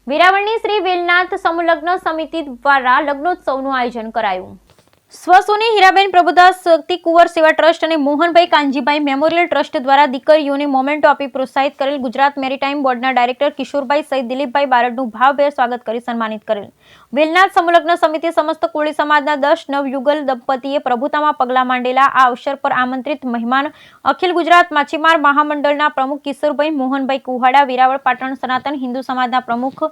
વેરાવળની શ્રી વેલનાથ સમૂહલગ્ન સમિતિ દ્વારા લગ્નોત્સવનું આયોજન કરાયું। સ્વસોની હીરાબેન પ્રભુદાસ શક્તિ કુંવર સેવા ટ્રસ્ટ અને મોહનભાઈ કાનજીભાઈ મેમોરિયલ ટ્રસ્ટ દ્વારા દીકરીઓને મોમેન્ટો આપી પ્રોત્સાહિત કરેલ। ગુજરાત મેરીટાઈમ બોર્ડના ડાયરેક્ટર કિશોરભાઈ સહિત દિલીપભાઈ બારડનું ભાવભેર સ્વાગત કરી સન્માનિત કરેલ। વેલનાથ સમૂહલગ્ન સમિતિ સમસ્ત કોળી સમાજના 10 નવયુગલ દંપતીએ પ્રભુતામાં પગલાં માંડેલા આ અવસર પર આમંત્રિત મહેમાન અખિલ ગુજરાત માછીમાર મહામંડળના પ્રમુખ કિશોરભાઈ મોહનભાઈ કુહાડા, વેરાવળ પાટણ સનાતન હિન્દુ સમાજના પ્રમુખ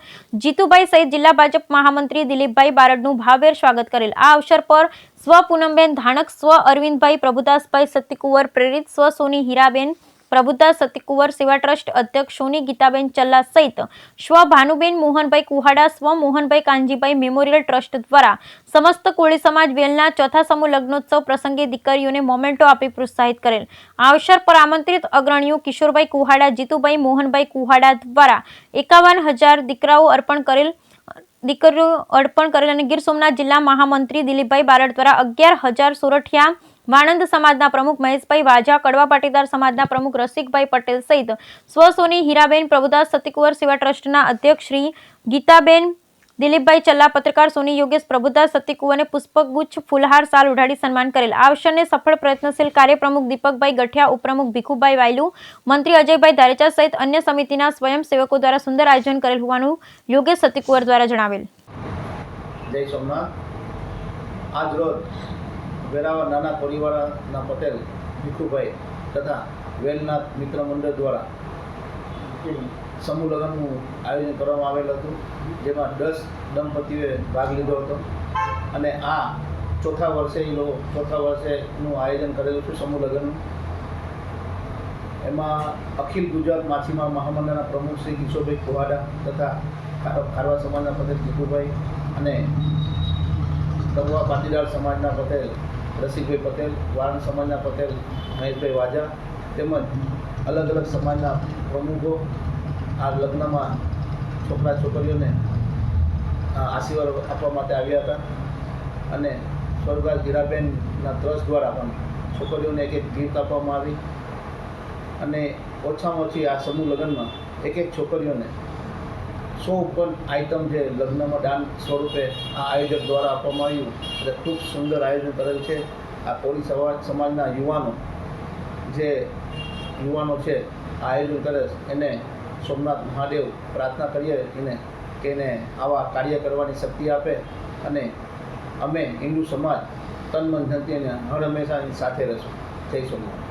જીતુભાઈ સહિત જિલ્લા ભાજપ મહામંત્રી દિલીપભાઈ બારડનું ભાવભેર સ્વાગત કરેલ। આ અવસર પર સ્વ પૂનમબેન ધાણક, સ્વ અરવિંદભાઈ પ્રભુદાસભાઈ સતીકુંવર પ્રેરિત, સ્વ સોની હીરાબેન પ્રભુદાસ સતીકુંવર સેવા ટ્રસ્ટ અધ્યક્ષ સોની ગીતાબેન ચલ્લા સહિત સ્વ ભાનુબેન મોહનભાઈ કુહાડા, સ્વ મોહનભાઈ કાનજીભાઈ મેમોરિયલ ટ્રસ્ટ દ્વારા સમસ્ત કોળી સમાજ વેલના ચોથા સમૂહ લગ્નોત્સવ પ્રસંગે દીકરીઓને મોમેન્ટો આપી પ્રોત્સાહિત કરેલ। આ અવસર પર આમંત્રિત અગ્રણીઓ કિશોરભાઈ કુહાડા, જીતુભાઈ મોહનભાઈ કુહાડા દ્વારા 51,000 દીકરીઓ અર્પણ કરેલ અને ગીર સોમનાથ જિલ્લા મહામંત્રી દિલીપભાઈ બારડ દ્વારા 11,000 સોરઠિયા વાણંદ સમાજના પ્રમુખ મહેશભાઈ વાજા, કડવા પાટીદાર સમાજના પ્રમુખ રસિકભાઈ પટેલ સહિત સ્વ સોની હીરાબેન પ્રભુદાસ સતીકુંવર સેવા ટ્રસ્ટના અધ્યક્ષ શ્રી ગીતાબેન, દિલીપભાઈ ચલ્લા, પત્રકાર સોની યોગેશ પ્રભુદાસ સતીકુંવરને પુષ્પગુચ્છ, ફૂલહાર, સાલ ઉઢાડી સન્માન કરેલ। આ અવસરને સફળ પ્રયત્નશીલ કાર્યપ્રમુખ દીપકભાઈ ગઠિયા, ઉપપ્રમુખ ભીખુભાઈ વાયલુ, મંત્રી અજયભાઈ ધારેચા સહિત અન્ય સમિતિના સ્વયંસેવકો દ્વારા સુંદર આયોજન કરેલ હોવાનું યોગેશ સતીકુંવર દ્વારા જણાવેલ। જય સોમનાથ। આજ રોજ વેરાવળ નાના કોળીવાળાના પટેલ ભીખુભાઈ તથા વેલનાથ મિત્ર મંડળ દ્વારા સમૂહ લગ્નનું આયોજન કરવામાં આવેલ હતું, જેમાં 10 દંપતીઓએ ભાગ લીધો હતો અને આ ચોથા વર્ષેનું આયોજન કરેલું છે સમૂહ લગ્નનું। એમાં અખિલ ગુજરાત માછીમાર મહામંડળના પ્રમુખ શ્રી કિશોરભાઈ કુહાડા તથા ખારવા સમાજના પટેલ જીતુભાઈ અને કડવા પાટીદાર સમાજના પટેલ રસિકભાઈ પટેલ, વાણંદ સમાજના પટેલ મહેશભાઈ વાજા તેમજ અલગ અલગ સમાજના પ્રમુખો આ લગ્નમાં છોકરા છોકરીઓને આશીર્વાદ આપવા માટે આવ્યા હતા અને સ્વર્ગવાસ હીરાબેનના ટ્રસ્ટ દ્વારા પણ છોકરીઓને એક ગિફ્ટ આપવામાં આવી અને ઓછામાં ઓછી આ સમૂહ લગ્નમાં એક છોકરીઓને 100 ઉપર આઇટમ જે લગ્નમાં દાન સ્વરૂપે આ આયોજક દ્વારા આપવામાં આવ્યું એટલે ખૂબ સુંદર આયોજન કરેલ છે। આ કોળી સમાજના યુવાનો છે આ આયોજન કરે એને સોમનાથ મહાદેવ પ્રાર્થના કરીએ કે એને આવા કાર્ય કરવાની શક્તિ આપે અને અમે હિન્દુ સમાજ તન મન ધનથી હર હંમેશા સાથે રહીશું। જય સોમનાથ।